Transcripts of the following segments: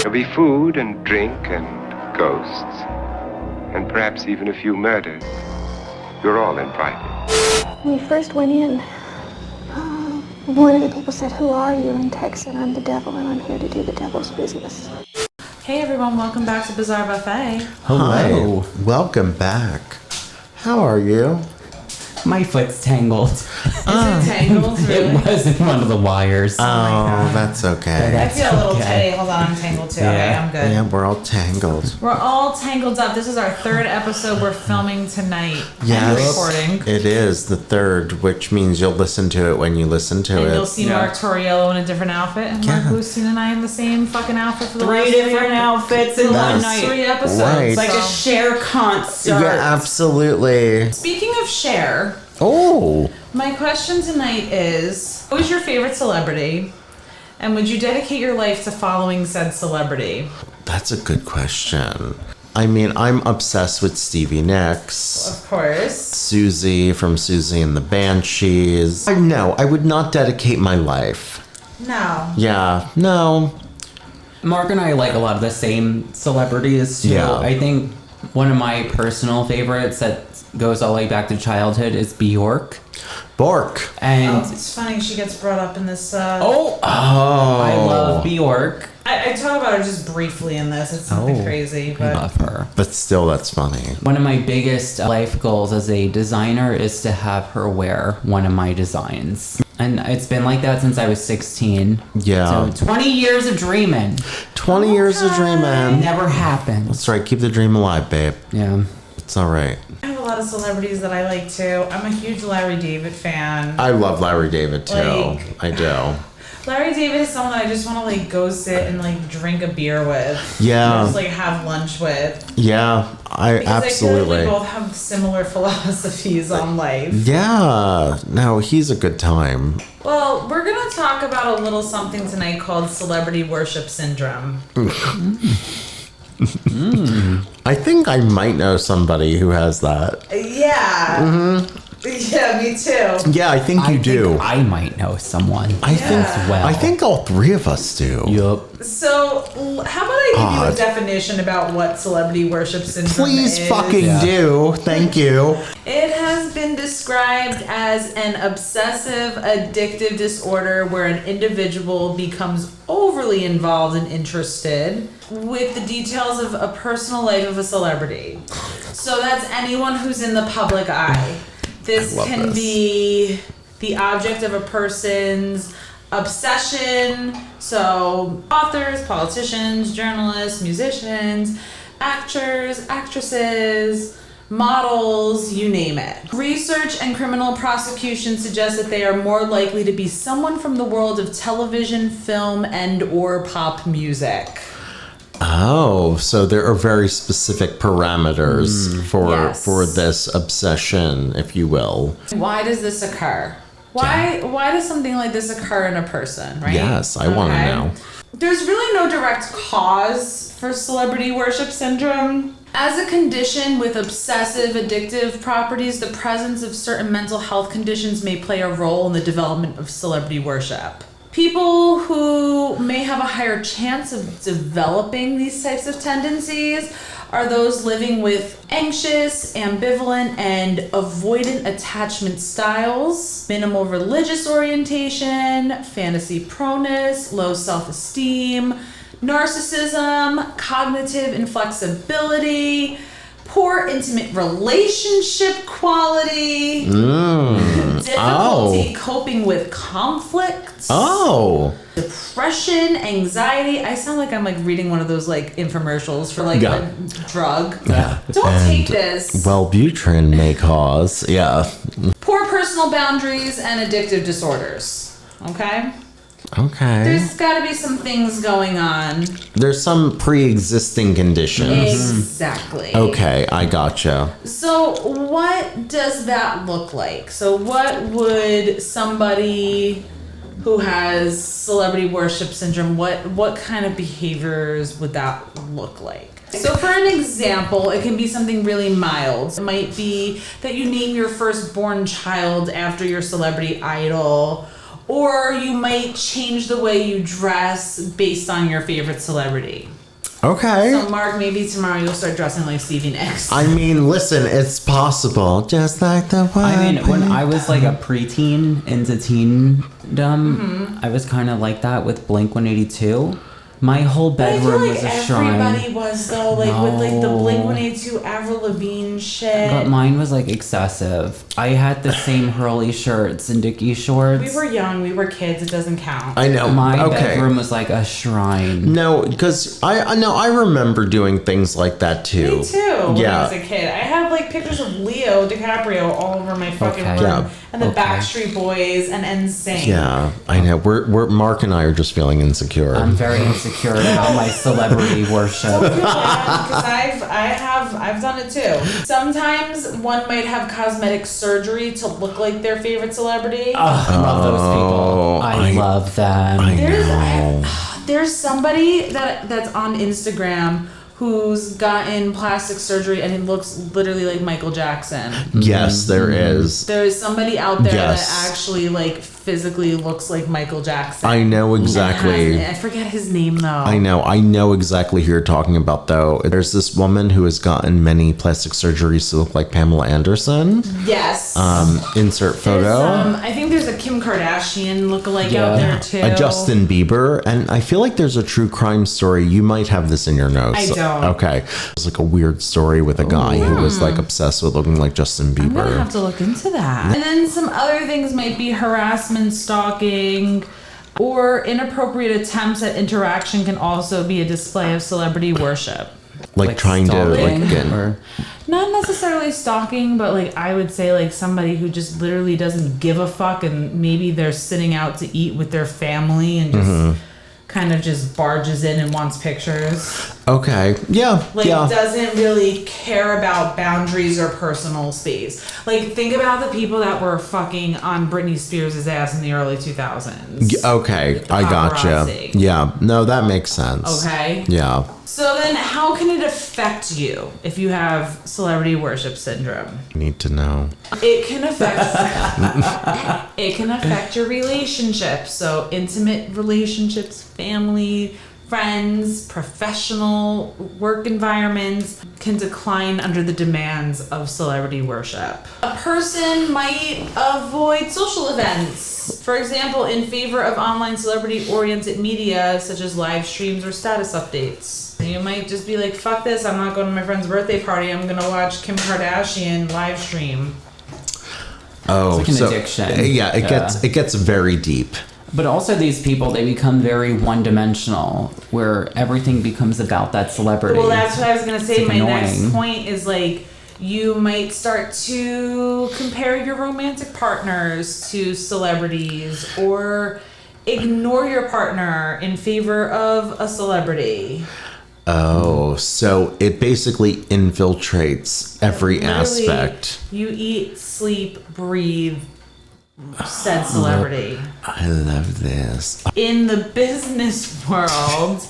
There'll be food and drink and ghosts, and perhaps even a few murders. You're all invited. When we first went in, one of the people said, "Who are you?" And Tex said, "I'm the devil, and I'm here to do the devil's business." Hey everyone, welcome back to Bizarre Buffet. Hello. Hi. Welcome back. How are you? My foot's tangled. Is it tangled? Really? It was in one of the wires. Oh, that's okay. I feel a little tangled. Hold on, I'm tangled too. Yeah. Okay, I'm good. Yeah, we're all tangled. We're all tangled up. This is our third episode we're filming tonight. Yes, And recording. it is the third, which means you'll listen to it when you listen to And it. you'll see Mark Torriello in a different outfit, and Mark Lucine and I in the same fucking outfit for the last Three different outfits in one night. 3 episodes. Right. It's like a Cher concert. Yeah, absolutely. Speaking of Cher, Oh, my question tonight is, who is your favorite celebrity? And would you dedicate your life to following said celebrity? that's a good question. I mean, I'm obsessed with Stevie Nicks. Of course. Susie from Susie and the Banshees. No, I would not dedicate my life. No. Yeah, no. Mark and I like a lot of the same celebrities too. Yeah. I think one of my personal favorites that goes all the way back to childhood is Bjork. Bork. And It's funny she gets brought up in this. I Oh. love Bjork. I talk about her just briefly in this. It's something crazy, I but love her. But still, that's funny. One of my biggest life goals as a designer is to have her wear one of my designs. And it's been like that since I was 16. Yeah. So 20 years of dreaming. 20 years of dreaming. Never happened. That's right. Keep the dream alive, babe. Yeah. It's all right. I have a lot of celebrities that I like too. I'm a huge Larry David fan. I love Larry David too. Like- I do. Larry David is someone that I just want to like go sit and like drink a beer with. Yeah. Or just like have lunch with. Yeah, I Because I absolutely. feel like we both have similar philosophies on life. Yeah. No, he's a good time. Well, we're going to talk about a little something tonight called celebrity worship syndrome. I think I might know somebody who has that. Yeah. Mm-hmm. Yeah, me too. Yeah, I think you do. Think I might know someone. I think. well. I think all three of us do. Yup. So, how about I give you Odd. a definition about what celebrity worship syndrome Please is? fucking do. Thank you. It has been described as an obsessive addictive disorder where an individual becomes overly involved and interested with the details of a personal life of a celebrity. So that's anyone who's in the public eye. This love can this. be the object of a person's obsession. So authors, politicians, journalists, musicians, actors, actresses, models, you name it. Research and criminal prosecution suggest that they are more likely to be someone from the world of television, film, and or pop music. Oh, so there are very specific parameters Yes. for this obsession, if you will. Why does this occur? Why does something like this occur in a person, right? Yes, I want to Okay. know. There's really no direct cause for celebrity worship syndrome. As a condition with obsessive addictive properties, the presence of certain mental health conditions may play a role in the development of celebrity worship. People who may have a higher chance of developing these types of tendencies are those living with anxious, ambivalent, and avoidant attachment styles, minimal religious orientation, fantasy proneness, low self-esteem, narcissism, cognitive inflexibility, poor intimate relationship quality, difficulty coping with conflict, Oh, depression, anxiety. I sound like I'm like reading one of those like infomercials for like Yeah. a drug. yeah. Don't take this. Wellbutrin may cause. Yeah. Poor personal boundaries and addictive disorders. Okay? Okay. There's got to be some things going on. There's some pre-existing conditions. Exactly. Okay, I gotcha. So what does that look like? So what would somebody who has celebrity worship syndrome, what kind of behaviors would that look like? So for an example, it can be something really mild. It might be that you name your firstborn child after your celebrity idol, or you might change the way you dress based on your favorite celebrity. Okay. So, Mark, maybe tomorrow you'll start dressing like Stevie Nicks. I mean, listen, it's possible. Just like the one. I mean, when I was like a preteen into teendom, I was kind of like that with Blink-182. My whole But I feel bedroom like was a shrine. everybody was, though, like with like the No. Blink-182 Avril Lavigne shit. But mine was like excessive. I had the same Hurley shirts and Dickie shorts. We were young, we were kids, it doesn't count. I know. My okay. bedroom was like a shrine. No, because I remember doing things like that too. Me too, when I Yeah. was a kid. I have like pictures of Leo DiCaprio all over my fucking Okay. room. Yeah. And the Okay. Backstreet Boys and NSYNC. Yeah, I know. We're Mark and I are just feeling insecure. I'm very insecure about my celebrity worship. Because I've done it too. Sometimes one might have cosmetic surgery to look like their favorite celebrity. I love those people. I love them. There's somebody that's on Instagram who's gotten plastic surgery and it looks literally like Michael Jackson. Yes, there is. There is somebody out there Yes. that actually like physically looks like Michael Jackson. I know And exactly. I forget his name though. I know exactly who you're talking about though. There's this woman who has gotten many plastic surgeries to look like Pamela Anderson. Yes. Insert photo. I think there's a Kim Kardashian lookalike Yeah. out there too. A Justin Bieber, and I feel like there's a true crime story. You might have this in your notes. I don't. Okay. It's like a weird story with a guy who was like obsessed with looking like Justin I'm gonna Bieber. have to look into that. And then some other things might be harassment, stalking, or inappropriate attempts at interaction can also be a display of celebrity worship. Like trying to stalking, like get. or Not necessarily stalking, but like I would say like somebody who just literally doesn't give a fuck and maybe they're sitting out to eat with their family and just kind of just barges in and wants pictures. Okay. Yeah. Like yeah. doesn't really care about boundaries or personal space. Like think about the people that were fucking on Britney Spears' ass in the early 2000s. Okay, I gotcha. Paparazzi. Yeah, no, that makes sense. Okay. Yeah. So then how can it affect you if you have celebrity worship syndrome? Need to know. It can affect your relationships. So intimate relationships, family, friends, professional work environments can decline under the demands of celebrity worship. A person might avoid social events, for example, in favor of online celebrity-oriented media such as live streams or status updates. You might just be like, fuck this, I'm not going to my friend's birthday party, I'm gonna watch Kim Kardashian live stream. Oh, It's like an addiction. Yeah, it gets very deep. But also these people, they become very one-dimensional, where everything becomes about that celebrity. Well, that's what I was gonna say. It's My annoying. next point is like you might start to compare your romantic partners to celebrities or ignore your partner in favor of a celebrity. Oh, so it basically infiltrates every Literally, aspect. You eat, sleep, breathe said celebrity. I love this. In the business world,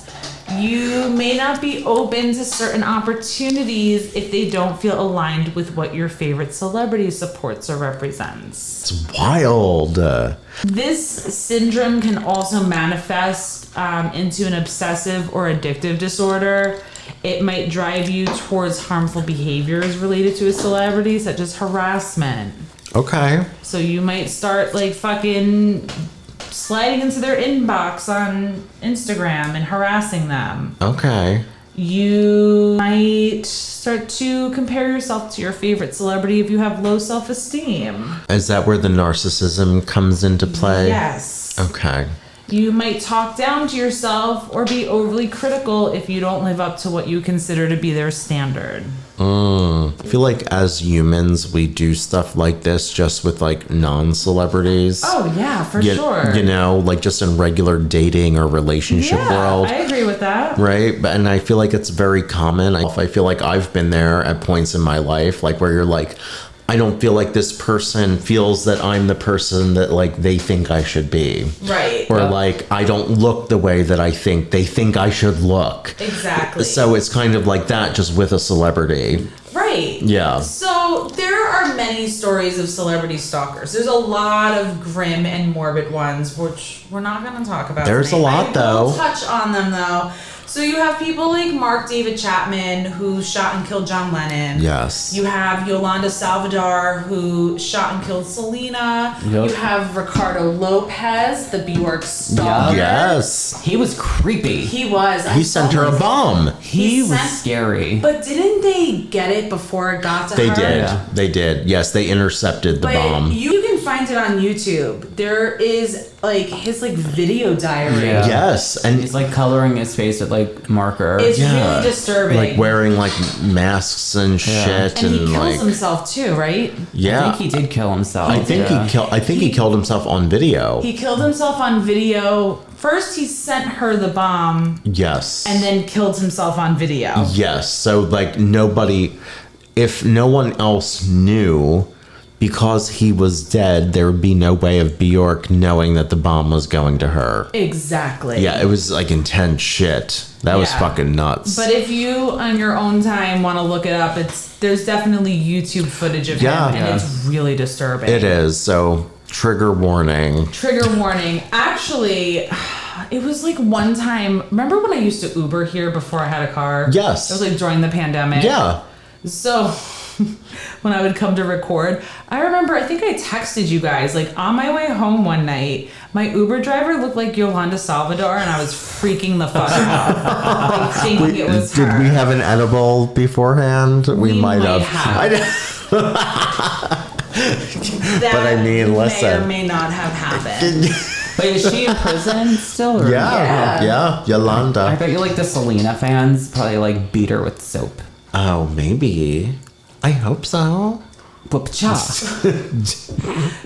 you may not be open to certain opportunities if they don't feel aligned with what your favorite celebrity supports or represents. It's wild. This syndrome can also manifest into an obsessive or addictive disorder. It might drive you towards harmful behaviors related to a celebrity, such as harassment. Okay. So you might start like fucking sliding into their inbox on Instagram and harassing them. Okay. You might start to compare yourself to your favorite celebrity if you have low self-esteem. Is that where the narcissism comes into play? Yes. Okay. You might talk down to yourself or be overly critical if you don't live up to what you consider to be their standard. I feel like as humans, we do stuff like this just with like non-celebrities. Oh yeah, for You- sure. You know, like just in regular dating or relationship yeah, world. I agree with that. Right? And I feel like it's very common. I feel like I've been there at points in my life, like where you're like, I don't feel like this person feels that I'm the person that like they think I should be. Right. Or like I don't look the way that I think they think I should look. Exactly. So it's kind of like that just with a celebrity. Right. Yeah. So there are many stories of celebrity stalkers. There's a lot of grim and morbid ones, which we're not going to talk about. There's tonight. a lot, I will though. touch on them though. So you have people like Mark David Chapman, who shot and killed John Lennon. Yes. You have Yolanda Salvador, who shot and killed Selena. Yep. You have Ricardo Lopez, the Bjork stalker. Yes. He was creepy. He was. He sent her a bomb. He was sent- scary. But didn't they get it before it got to They her? did. Yeah. They did. Yes, they intercepted the But bomb. you can find it on YouTube. There is like his like video diary. Yeah. Yes, and He's like coloring his face with like marker. It's yeah, really disturbing. like wearing like masks and shit, and he and kills like himself too, right? yeah. I think he did kill himself. I think yeah. he killed himself on video. He killed himself on video. First, he sent her the bomb, Yes. and then killed himself on video. Yes. So like nobody, if no one else knew, because he was dead, there would be no way of Bjork knowing that the bomb was going to her. Exactly. Yeah, it was like intense shit. That was Yeah. fucking nuts. But if you, on your own time, want to look it up, there's definitely YouTube footage of Yeah. him, and Yeah. it's really disturbing. it is. So trigger warning. Trigger warning. Actually, it was like one time. Remember when I used to Uber here before I had a car? Yes. It was like during the pandemic. Yeah. So when I would come to record, I remember, I think I texted you guys, like on my way home one night, my Uber driver looked like Yolanda Salvador, and I was freaking the fuck out. Like thinking it was her. Did we have an edible beforehand? We might have. That but I mean, may listen. or may not have happened. Wait, is she in prison still? Or? Yeah, Yolanda. I bet you like the Selena fans probably like beat her with soap. Oh, maybe. I hope so. Whoop-cha.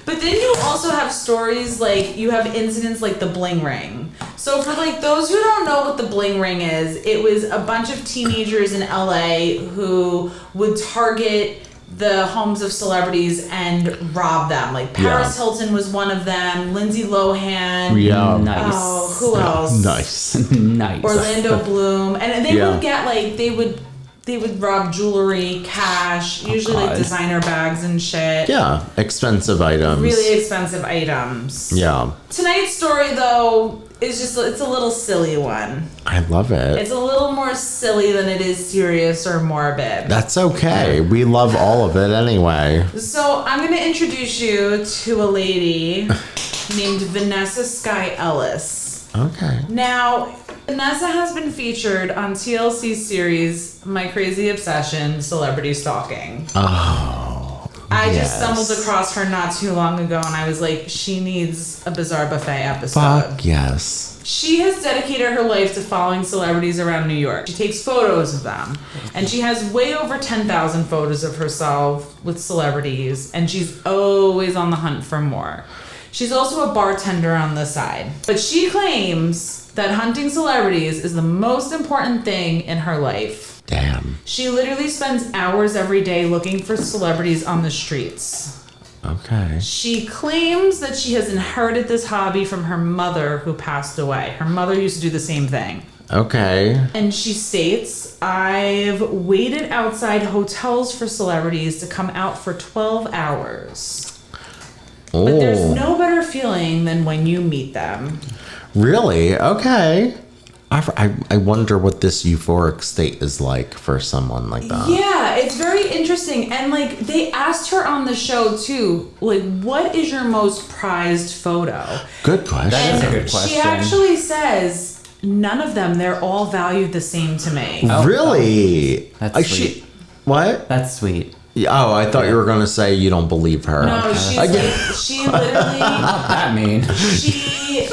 But then you also have stories like, you have incidents like the bling ring. So for like those who don't know what the bling ring is, it was a bunch of teenagers in LA who would target the homes of celebrities and rob them. Like Paris Hilton was one of them, Lindsay Lohan. Yeah. Nice. Oh, who else? Nice. Nice. Orlando Bloom. And they Yeah. would get like, they would rob jewelry, cash, usually like God. designer bags and shit. Yeah, expensive items. Really expensive items. Yeah, Tonight's story, though, is just, it's a little silly one. I love it. It's a little more silly than it is serious or morbid. That's okay. We love all of it anyway. So I'm going to introduce you to a lady named Vanessa Sky Ellis. Okay. Now, Vanessa has been featured on TLC's series My Crazy Obsession, Celebrity Stalking. Oh. I yes. just stumbled across her not too long ago, and I was like, she needs a Bizarre Buffet episode. Fuck yes. She has dedicated her life to following celebrities around New York. She takes photos of them. And she has way over 10,000 photos of herself with celebrities. And she's always on the hunt for more. She's also a bartender on the side. But she claims that hunting celebrities is the most important thing in her life. Damn. She literally spends hours every day looking for celebrities on the streets. Okay. She claims that she has inherited this hobby from her mother, who passed away. Her mother used to do the same thing. Okay. And she states, I've waited outside hotels for celebrities to come out for 12 hours. Oh. But there's no better feeling than when you meet them. Really? Okay. I wonder what this euphoric state is like for someone like that. Yeah, it's very interesting. And like, they asked her on the show too, like, what is your most prized photo? Good question. That is a And good question. she actually says, none of them, they're all valued the same to me. Oh, Really? That's sweet. What? That's sweet. Oh, I thought you were going to say you don't believe her. No, she's I like, get- she literally, I mean, she,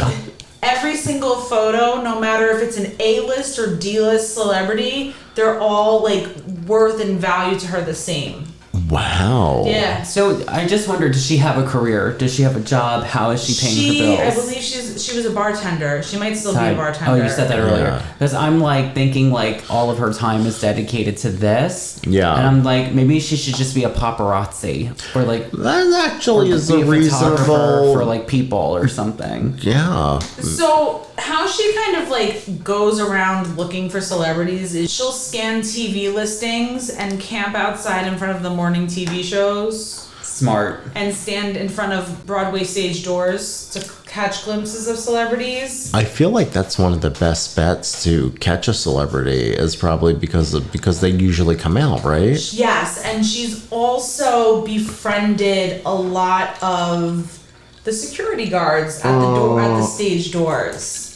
every single photo, no matter if it's an A-list or D-list celebrity, they're all like worth and value to her the same. Wow. Yeah. so I just wondered, does she have a career? Does she have a job? How is she paying her I bills? believe she was a bartender. She might still be a bartender. Oh, you said that earlier. Yeah. Because I'm like thinking like all of her time is dedicated to this. Yeah. And I'm like, maybe she should just be a paparazzi or like That actually is be a photographer reasonable. for like people or something. Yeah. So how she kind of like goes around looking for celebrities is she'll scan TV listings and camp outside in front of the morning TV shows. Smart. and stand in front of Broadway stage doors to catch glimpses of celebrities. I feel like that's one of the best bets to catch a celebrity is probably because they usually come out, right? Yes, and she's also befriended a lot of the security guards at the door at the stage doors.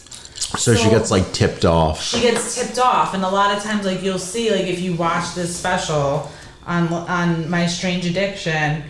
So she gets like tipped off. She gets tipped off, and a lot of times, like you'll see, like if you watch this special on My Strange Addiction,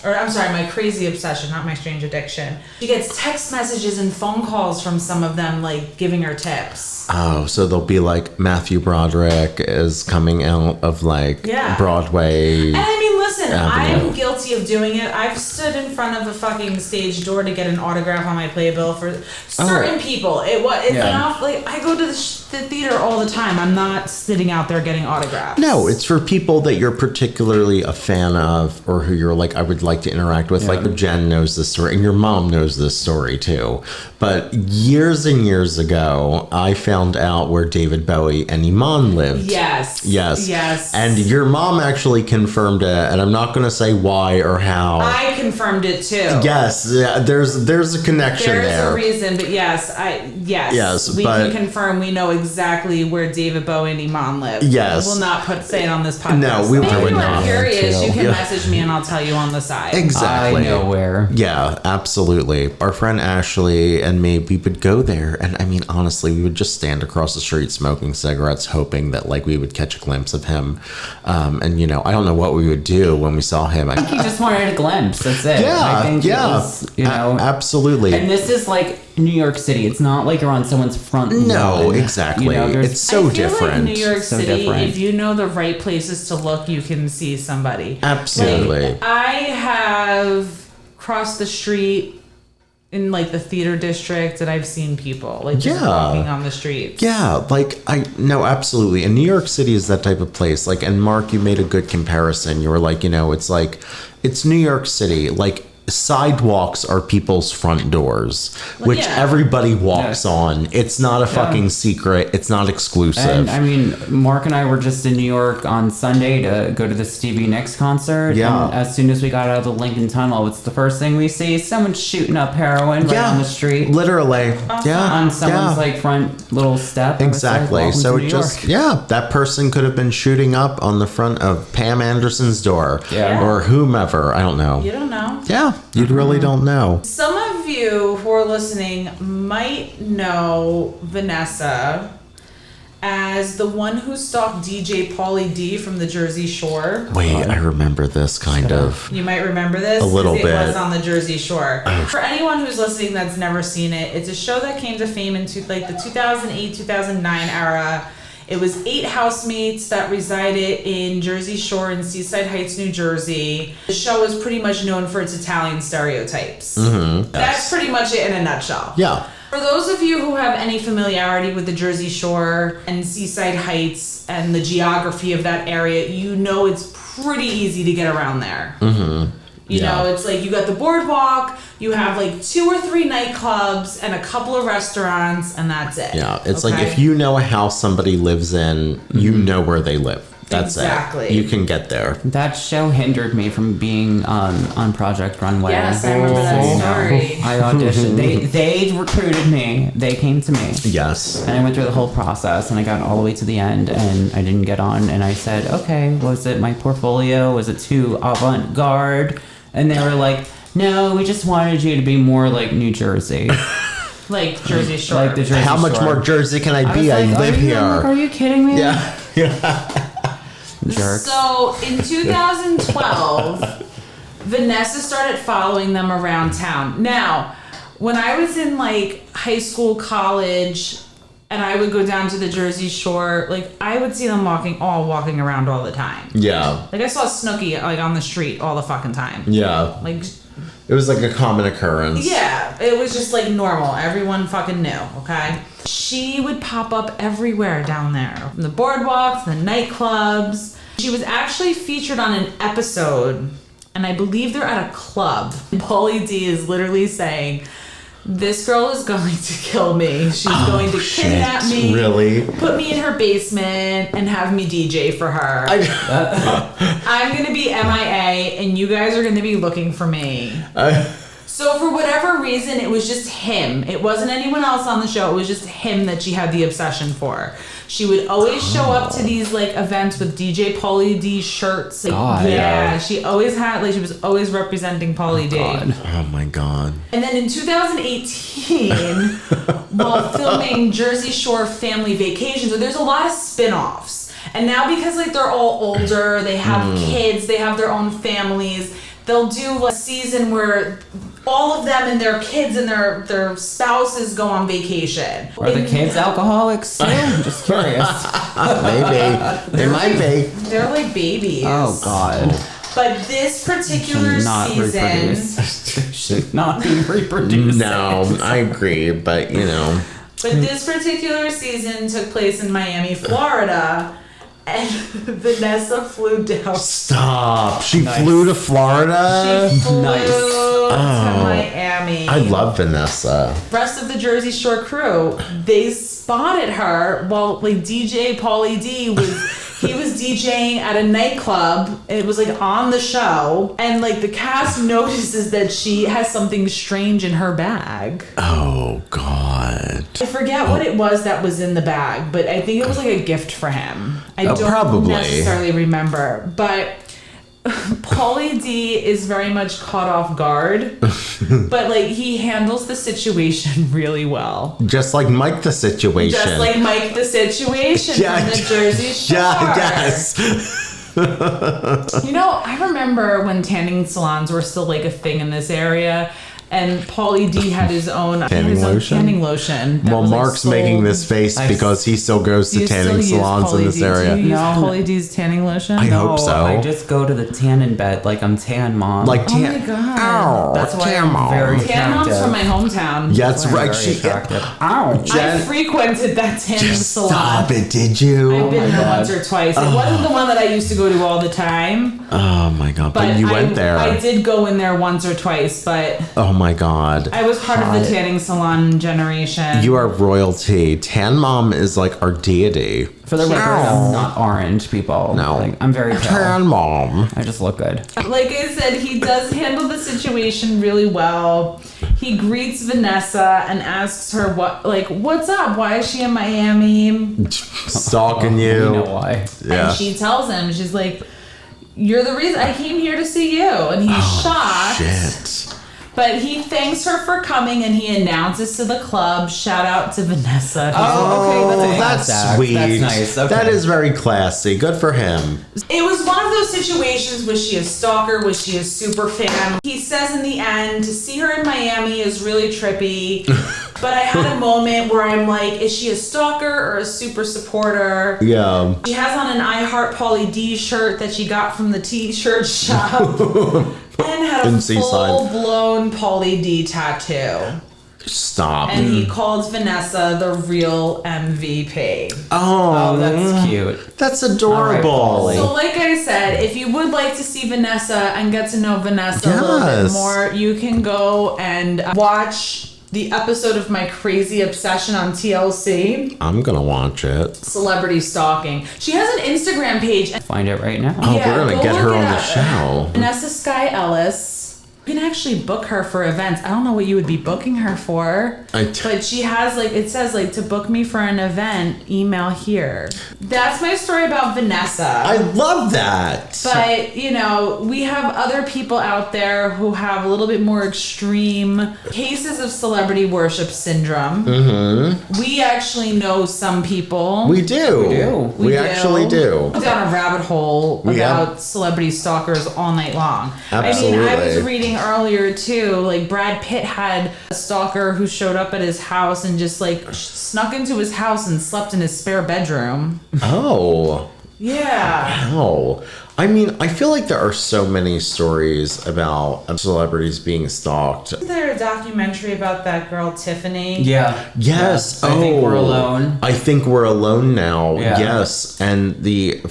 or I'm sorry, My Crazy Obsession, not My Strange Addiction. She gets text messages and phone calls from some of them, like giving her tips. Oh, so they'll be like Matthew Broderick is coming out of like Yeah. Broadway. And I mean, listen, Avenue. I'm guilty of doing it. I've stood in front of a fucking stage door to get an autograph on my playbill for certain people. It's Yeah. enough. Like I go to the theater all the time. I'm not sitting out there getting autographs. No, it's for people that you're particularly a fan of or who you're like, I would like to interact with. Yeah. Like Jen knows this story and your mom knows this story too. But years and years ago, I found out where David Bowie and Iman lived. Yes. Yes. Yes. And your mom actually confirmed it, and I'm not going to say why or how. I confirmed it too. Yes, yeah, there's a connection There's there. a reason, but yes, Yes, we but- can confirm we know exactly where David Bowie and Iman live. Yes. We'll not say it on this podcast. No, we If would you not. are curious, you can Yeah. message me and I'll tell you on the side. Exactly. I know where. Yeah, absolutely. Our friend Ashley and me, we would go there, and I mean, honestly, we would just stand across the street smoking cigarettes, hoping that like we would catch a glimpse of him. And you know, I don't know what we would do when we saw him. He just wanted a glimpse. That's it. I think it was, you know. Absolutely. And this is like New York City. It's not like you're on someone's front No, lawn. exactly. You know, there's- It's so I feel different. Like New York So City, different. if you know the right places to look, you can see somebody. Absolutely. Like, I have crossed the street in like the theater district and I've seen people like just Yeah. walking on the streets. Yeah, like no, absolutely. And New York City is that type of place. Like, and Mark, you made a good comparison. You were like, you know, it's like, it's New York City. Like, sidewalks are people's front doors, which yeah. everybody walks Yeah. on. It's not a fucking secret. It's not exclusive. And I mean, Mark and I were just in New York on Sunday to go to the Stevie Nicks concert. Yeah. And as soon as we got out of the Lincoln Tunnel, it's the first thing we see. Someone shooting up heroin right on the street. Literally. Yeah. On someone's yeah. like front little step. I was like, Exactly. welcome So to it New just, York. yeah, that person could have been shooting up on the front of Pam Anderson's door Yeah. or whomever. I don't know. You don't know. Yeah, you really don't know. Some of you who are listening might know Vanessa as the one who stalked DJ Pauly D from the Jersey Shore. Wait, I remember this kind of. You might remember this. A little 'cause bit. It was on the Jersey Shore. For anyone who's listening that's never seen it, it's a show that came to fame in like the 2008-2009 era. It was 8 housemates that resided in Jersey Shore and Seaside Heights, New Jersey. The show is pretty much known for its Italian stereotypes. That's pretty much it in a nutshell. Yeah. For those of you who have any familiarity with the Jersey Shore and Seaside Heights and the geography of that area, you know it's pretty easy to get around there. You Yeah. know, it's like you got the boardwalk, you have like 2 or 3 nightclubs and a couple of restaurants, and that's it. Yeah, it's like Okay? if you know a house somebody lives in, you know where they live. That's Exactly. it. You can get there. That show hindered me from being on Project Runway. Yes, I remember that You know, story. I auditioned. They recruited me. They came to me. Yes. And I went through the whole process and I got all the way to the end and I didn't get on. And I said, okay, was it my portfolio? Was it too avant-garde? And they were like, no, we just wanted you to be more like New Jersey. Like Jersey Shore. Like the Jersey How much Shore. more Jersey can I I was be? I like, live I'm like, are here. you kidding me? Yeah. Jerks. So in 2012, Vanessa started following them around town. Now, when I was in like high school, college, and I would go down to the Jersey Shore, like I would see them walking around all the time. Yeah. Like I saw Snooki like on the street all the fucking time. Yeah. Like It was like a common occurrence. yeah, it was just like normal. Everyone fucking knew, okay? She would pop up everywhere down there. From the boardwalks, the nightclubs. She was actually featured on an episode, and I believe they're at a club. Pauly D is literally saying, this girl is going to kill me. She's going to kidnap me. Really? Put me in her basement and have me DJ for her. I'm going to be MIA and you guys are going to be looking for me. So for whatever reason, it was just him. It wasn't anyone else on the show. It was just him that she had the obsession for. She would always show up to these like events with DJ Pauly D shirts. Like, God. yeah, she always had like she was always representing Pauly D. Oh my God. And then in 2018, while filming Jersey Shore Family Vacation, so there's a lot of spin-offs. And now because like they're all older, they have kids, they have their own families, they'll do a season where all of them and their kids and their spouses go on vacation. Are the kids alcoholics too? I'm just curious. Maybe. They might be. They're like babies. Oh God. But this particular season, Should not be reproduced. No, I agree, but you know. but this particular season took place in Miami, Florida, and Vanessa flew down. Stop. She flew to Florida? She flew Nice. to Miami. I love Vanessa. Rest of the Jersey Shore crew, they spotted her while like DJ Pauly D was DJing at a nightclub. It was like on the show, and like the cast notices that she has something strange in her bag. Oh God. I forget what it was that was in the bag, but I think it was like a gift for him. I don't probably. necessarily remember, but Pauly D is very much caught off guard, but like he handles the situation really well. Just like Mike the Situation. Just like Mike the Situation from the Jersey Shore. Yes. You know, I remember when tanning salons were still like a thing in this area. And Pauly D had his own Tanning lotion? Tanning lotion. that Well, was, like, Mark's sold. making this face because he still goes Do to you still tanning use salons in Pauly this D? area. Do you use No. Pauly D's tanning lotion? I hope so. I just go to the tan in bed like I'm tan mom. Like Oh tan. my God. Ow, That's why tan I'm mom. very Tan Mom's attractive. from my hometown. Yeah, that's That's why I'm right. very She attractive. Ow. I frequented that tanning salon. Stop it, did you? I've been there God. once or twice. It wasn't the one that I used to go to all the time. Oh my God, but you went there. I did go in there once or twice, but Oh my God. I was part of the tanning salon generation. You are royalty. Tan Mom is like our deity. For the record, I'm not orange, people. No. Like, I'm very Tan pale. Mom. I just look good. Like I said, he does handle the situation really well. He greets Vanessa and asks her what's up? Why is she in Miami? Stalking you. You know why. Yeah. And she tells him, she's like, you're the reason I came here to see you. And he's shocked. Shit. But he thanks her for coming and he announces to the club, shout out to Vanessa. okay, That's That's sweet. That's nice. Okay. That is very classy. Good for him. It was one of those situations, was she a stalker? Was she a super fan? He says in the end, to see her in Miami is really trippy. But I had a moment where I'm like, is she a stalker or a super supporter? Yeah. She has on an I Heart Pauly D shirt that she got from the t-shirt shop. And had a In Seaside. full-blown Pauly D tattoo. Stop. And he called Vanessa the real MVP. Oh, Oh, that's cute. that's adorable. Pauly. So like I said, if you would like to see Vanessa and get to know Vanessa a little bit Yes. more, you can go and watch the episode of my crazy obsession on TLC, I'm gonna watch it. Celebrity Stalking. She has an Instagram page. Find it right now. Oh, Yeah, we're gonna go get look her it on the up. show. Vanessa Sky Ellis. You can actually book her for events. I don't know what you would be booking her for, but she has it says to book me for an event, email here. That's my story about Vanessa. I love that. But, we have other people out there who have a little bit more extreme cases of celebrity worship syndrome. Mm-hmm. We actually know some people. We do. We We actually do. Down a rabbit hole We about have- celebrity stalkers all night long. I was Absolutely. reading earlier too, Brad Pitt had a stalker who showed up at his house and just snuck into his house and slept in his spare bedroom. Oh. Yeah. Oh. I mean, I feel like there are so many stories about celebrities being stalked. Isn't there a documentary about that girl Tiffany? Yeah. Yes. I think we're alone. I think we're alone now. Yeah. Yes. And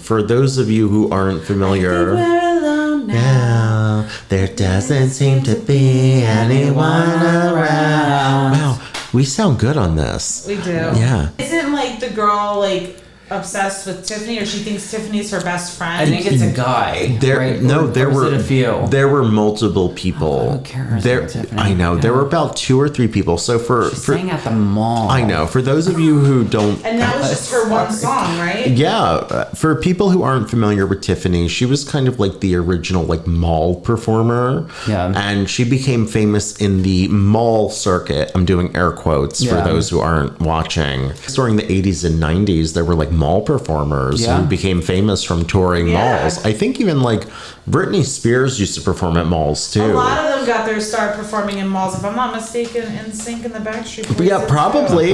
for those of you who aren't familiar. We're alone now. Yeah. There doesn't seem to be anyone around. Wow, we sound good on this. We do. Yeah. Isn't like the girl like obsessed with Tiffany, or she thinks Tiffany's her best friend? I think it's a guy. Right? No, Or there was were it a few. There were multiple people. Who cares There, about Tiffany? I know there were about 2 or 3 people. So for Sang at the mall. I know for those of you who don't. And that was just her one song, right? Yeah, for people who aren't familiar with Tiffany, she was kind of like the original like mall performer. Yeah. And she became famous in the mall circuit. I'm doing air quotes for Yeah. those who aren't watching. During the 80s and 90s, there were like mall performers Yeah. who became famous from touring Yeah. malls. I think even like Britney Spears used to perform at malls too. A lot of them got their start performing in malls, if I'm not mistaken, NSYNC and the Backstreet Boys. Yeah, did too. probably.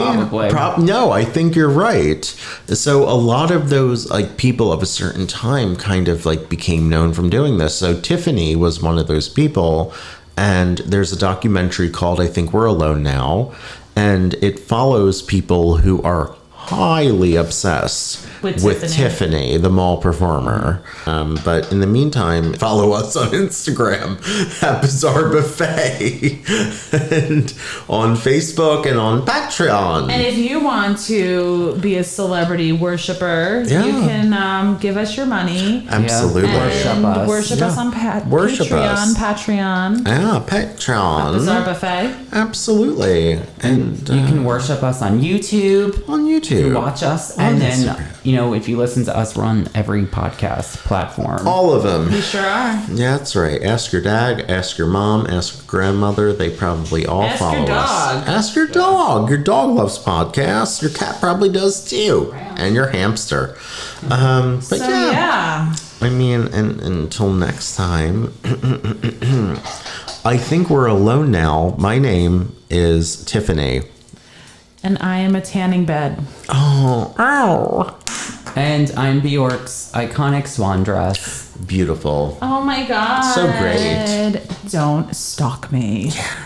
Probably. No, I think you're right. So a lot of those like people of a certain time kind of like became known from doing this. So Tiffany was one of those people, and there's a documentary called I Think We're Alone Now, and it follows people who are highly obsessed With Tiffany, the mall performer. But in the meantime, follow us on Instagram at Bizarre Buffet and on Facebook and on Patreon. And if you want to be a celebrity worshiper, Yeah. you can give us your money. Absolutely. Yeah. Worship And us. worship us Yeah. on Worship Patreon. us. Patreon. Yeah, Patreon. Bizarre Buffet. Absolutely. And You can worship us on YouTube. on YouTube. Watch us, On and then Instagram. if you listen to us, we're on every podcast platform. All of them. We sure are. Yeah, that's right. Ask your dad, ask your mom, ask your grandmother. They probably all Ask your follow us. dog. Ask your dog. Your dog loves podcasts. Your cat probably does too. And your hamster. But So yeah. yeah. I mean, and until next time, I think we're alone now. My name is Tiffany. And I am a tanning bed. Oh, ow. And I'm Bjork's iconic swan dress. Beautiful. Oh my god. So great. Don't stalk me. Yeah.